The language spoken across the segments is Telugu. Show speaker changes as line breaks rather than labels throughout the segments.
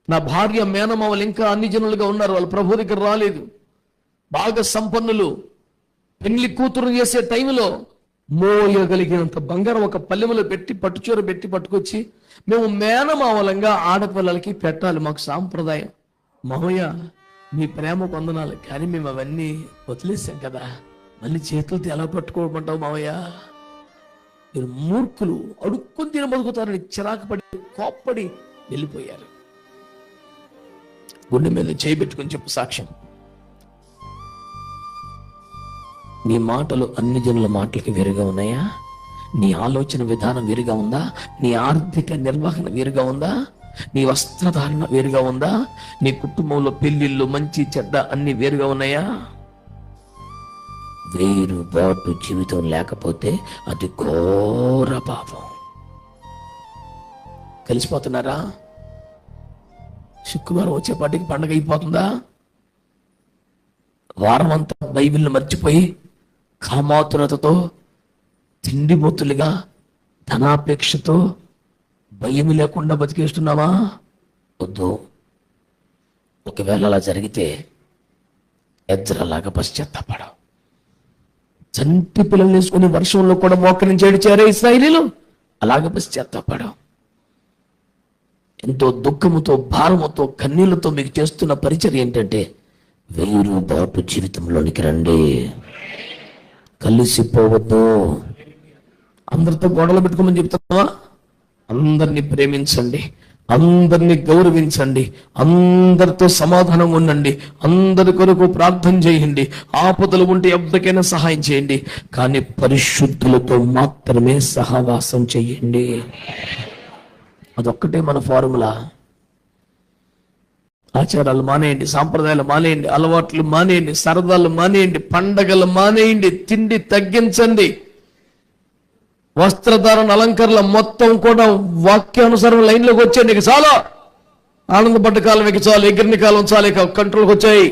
నా భార్య మేనమామలు ఇంకా అన్ని జనులుగా ఉన్నారు, వాళ్ళు ప్రభు దగ్గర రాలేదు. బాగా సంపన్నులు. పెళ్లి కూతురు చేసే టైంలో మోయగలిగినంత బంగారం ఒక పల్లెములో పెట్టి పట్టుచూర పెట్టి పట్టుకొచ్చి మేము మేనమామలంగా ఆడపిల్లలకి పెట్టాలి, మాకు సాంప్రదాయం. మామయ్య మీ ప్రేమ పొందనాలి, కానీ మేము అవన్నీ వదిలేసాం కదా, మళ్ళీ చేతులతో ఎలా పట్టుకోమంటావు మామయ్య? మీరు మూర్ఖులు, అడుక్కొని తిన బతుకుతారని చిరాకు పడి కోప్పడి వెళ్ళిపోయారు. గుండె మీద చేయబెట్టుకుని చెప్పు సాక్ష్యం. నీ మాటలు అన్ని జనుల మాటలకి వేరుగా ఉన్నాయా? నీ ఆలోచన విధానం వేరుగా ఉందా? నీ ఆర్థిక నిర్వహణ వేరుగా ఉందా? నీ వస్త్రధారణ వేరుగా ఉందా? నీ కుటుంబంలో పెళ్లిళ్ళు మంచి చెడ్డ అన్ని వేరుగా ఉన్నాయా? వేరుబాటు జీవితం లేకపోతే అది ఘోర పాపం. కలిసిపోతున్నారా? శుక్రవారం వచ్చేపాటికి పండగ అయిపోతుందా? వారం అంతా బైబిల్ని మర్చిపోయి కామాతురతతో, తిండిబొత్తులుగా, ధనాపేక్షతో, భయం లేకుండా బతికేస్తున్నావా? వద్దు. ఒకవేళ అలా జరిగితే ఎజ్రాలాగా పశ్చాత్తాపడు. చంటి పిల్లలు వేసుకుని వర్షంలో కూడా మోకరించి ఏడిచారే ఇశ్రాయేలీయులు, అలాగే పశ్చాత్తాపడు. ఎంతో దుఃఖముతో, భారముతో, కన్నీళ్లతో మీకు చేస్తున్న పరిచర్య ఏంటంటే వేరుబాటు జీవితంలోనికి రండి. కలిసిపోవద్దు. అందరితో గొడవలు పెట్టుకోమని చెప్తున్నావా? అందరినీ ప్రేమించండి, అందరినీ గౌరవించండి, అందరితో సమాధానంగా ఉండండి, అందరి కొరకు ప్రార్థన చేయండి, ఆపదలు ఉంటే ఎవరికైనా సహాయం చేయండి, కానీ పరిశుద్ధులతో మాత్రమే సహవాసం చేయండి. అదొక్కటే మన ఫార్ములా. ఆచారాలు మానేయండి, సాంప్రదాయాలు మానేయండి, అలవాట్లు మానేయండి, సరదాలు మానేయండి, పండగలు మానేయండి, తిండి తగ్గించండి, వస్త్రధారణ అలంకరణ మొత్తం కూడా వాక్యానుసారం లైన్లోకి వచ్చాయి. నీకు చాలా ఆనందపడ్డ కాలం, ఇక చాలు, ఎగిరిని కాలం చాలు, ఇక కంట్రోల్కి వచ్చాయి.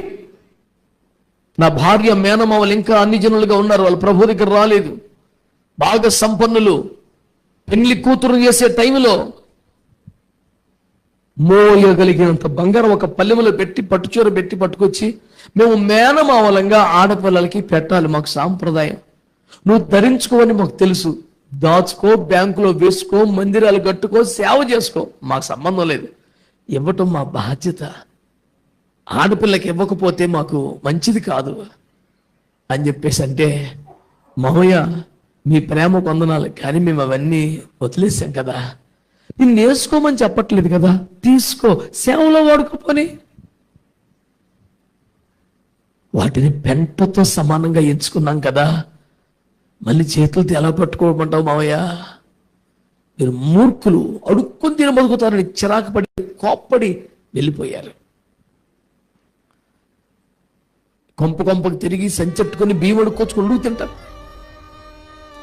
నా భార్య మేనమామలు ఇంకా అన్ని జనులుగా ఉన్నారు, వాళ్ళు ప్రభు దగ్గర రాలేదు. బాగా సంపన్నులు. పెళ్లి కూతురు చేసే టైంలో మోయగలిగినంత బంగారం ఒక పల్లెములో పెట్టి పట్టుచూర పెట్టి పట్టుకొచ్చి మేము మేనమామలంగా ఆడపిల్లలకి పెట్టాలి, మాకు సాంప్రదాయం. నువ్వు ధరించుకోవని మాకు తెలుసు, దాచుకో, బ్యాంకులో వేసుకో, మందిరాలు కట్టుకో, సేవ చేసుకో, మాకు సంబంధం లేదు. ఇవ్వటం మా బాధ్యత. ఆడపిల్లకి ఇవ్వకపోతే మాకు మంచిది కాదు అని చెప్పేసి అంటే, మామయ్య మీ ప్రేమ పొందనాలి, కానీ మేము అవన్నీ వదిలేసాం కదా, నిన్ను వేసుకోమని చెప్పట్లేదు కదా, తీసుకో, సేవలో వాడుకోపోని. వాటిని పెంటతో సమానంగా ఎంచుకున్నాం కదా, మళ్ళీ చేతులతో ఎలా పట్టుకోమంటావు మామయ్య? మీరు మూర్ఖులు, అడుక్కొని తిన బతుకుతారని చిరాకు పడి కోప్పడి వెళ్ళిపోయారు. కొంపకు తిరిగి సంచెట్టుకొని బియ్యం అడుక్కొచ్చుకొని ఉడుకు తింటారు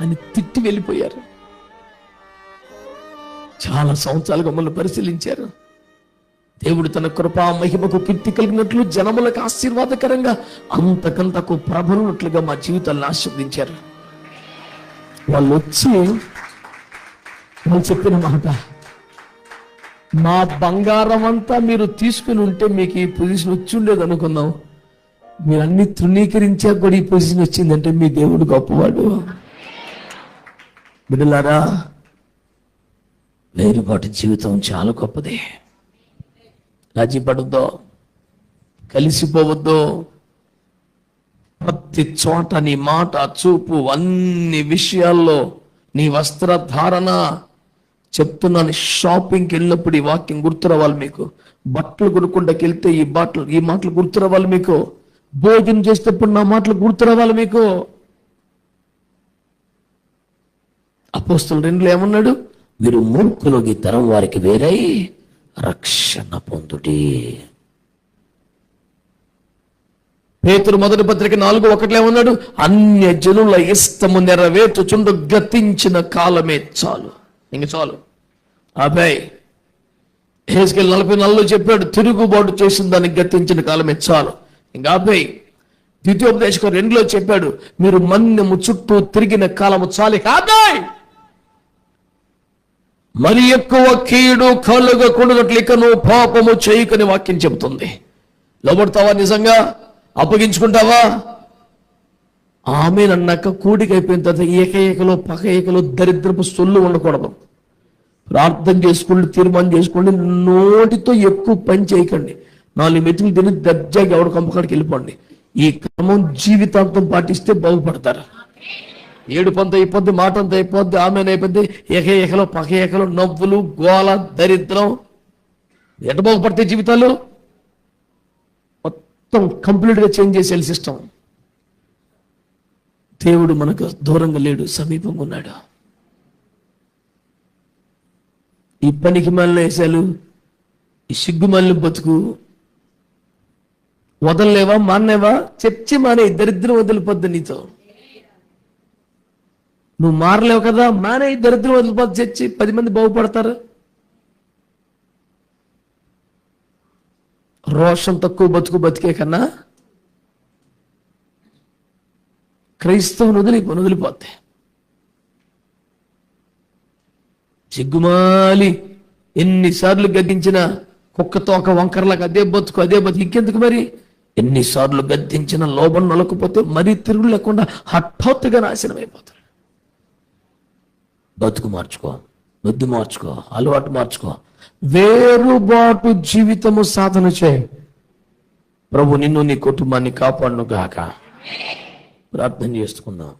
అని తిట్టి వెళ్ళిపోయారు. చాలా సంవత్సరాలుగా మమ్మల్ని పరిశీలించారు. దేవుడు తన కృపా మహిమకు కీర్తి కలిగినట్లు, జనములకు ఆశీర్వాదకరంగా, అంతకంతకు ప్రభలున్నట్లుగా మా జీవితాలను ఆశీర్వదించారు. వాళ్ళు వచ్చి వాళ్ళు చెప్పిన మాట, మా బంగారం అంతా మీరు తీసుకుని ఉంటే మీకు ఈ పొజిషన్ వచ్చి ఉండేది అనుకుందాం, మీరు అన్ని తృణీకరించాక కూడా ఈ పొజిషన్ వచ్చిందంటే మీ దేవుడు గొప్పవాడు. బిడ్డలారా, వేరుబాటు జీవితం చాలా గొప్పది. రాజీ పడద్దో, కలిసిపోవద్దు. ప్రతి చోట నీ మాట, చూపు, అన్ని విషయాల్లో, నీ వస్త్రధారణ చెప్తున్నాను. షాపింగ్కి వెళ్ళినప్పుడు ఈ వాక్యం గుర్తురావాలి మీకు. బట్టలు కొనుక్కుంటకి వెళ్తే ఈ మాటలు గుర్తురావాలి మీకు. భోజనం చేసేటప్పుడు నా మాటలు గుర్తురావాలి మీకు. అపోస్తలుల 2లో ఏమన్నాడు? మీరు మూర్ఖులకి తరం వారికి వేరై రక్షణ పొందుడి. పేతురు మొదటి పత్రిక 4:1 ఏమన్నాడు? అన్య జనుల ఇష్టము నెరవేర్చుచుండు గతించిన కాలమే చాలు. ఇంక చాలు. అబ్బాయి హెజ్కేలు 44లో చెప్పాడు, తిరుగుబాటు చేసిన దానికి గతించిన కాలమే చాలు. ఇంకా అబ్బాయి ద్వితీయోపదేశకం 2లో చెప్పాడు, మీరు మన్యము చుట్టూ తిరిగిన కాలము చాలు. అబ్బాయి మరి ఎక్కువ కీడు కలుగకుండానట్లు ఇక నువ్వు పాపము చేయకని వాక్యం చెబుతుంది. లోబడతావా? నిజంగా అప్పగించుకుంటావా? ఆమెనన్నాక కూడికి అయిపోయిన తర్వాత ఏకలో పక ఏకలో దరిద్రపు సొల్లు ఉండకూడదు. ప్రార్థన చేసుకోండి, తీర్మానం చేసుకోండి, నోటితో ఎక్కువ పని చేయకండి. 4 మెతుకులు తిని దర్జాగా ఎవడ కంపకాడికి వెళ్ళిపోండి. ఈ క్రమం జీవితాంతం పాటిస్తే బాగుపడతారు. ఏడుపంత అయిపోద్ది, మాట అంత అయిపోద్ది, ఆమెను అయిపోద్ది, ఏకలో పక ఏకలో నవ్వులు, గోల, దరిద్రం. ఎట బాగుపడతాయి జీవితాలు? మొత్తం కంప్లీట్గా చేంజ్ చేసే సిస్టమ్. దేవుడు మనకు దూరంగా లేడు, సమీపంగా ఉన్నాడు. ఈ పనికి మాలిన వేసాలు, ఈ సిగ్గుమాలిన బతుకు వదలలేవా? మానేవా? చర్చి మానే, దరిద్రం వదిలిపోద్ది నీతో. నువ్వు మారలేవు కదా, మానే, దరిద్రం వదిలిపోద్ది చర్చి. 10 మంది బాగుపడతారు. రోషం తక్కువ బతుకు బతికే కన్నా క్రైస్తవుని వదిలిపోతే. సిగ్గుమాలి ఎన్నిసార్లు గద్దించిన కుక్కతో ఒక వంకరలకు అదే బతుకు ఇంకెందుకు మరి? ఎన్నిసార్లు గద్దించిన లోబం నొలకపోతే మరీ తిరుగు లేకుండా హఠాత్తుగా నాశనం అయిపోతారు. బతుకు మార్చుకో, బుద్ధి మార్చుకో, అలవాటు మార్చుకో, వేరుబాటు జీవితము సాధన చేయి. ప్రభు నిన్ను నీ కుటుంబాన్ని కాపాడును గాక. ప్రార్థన చేసుకుందాం.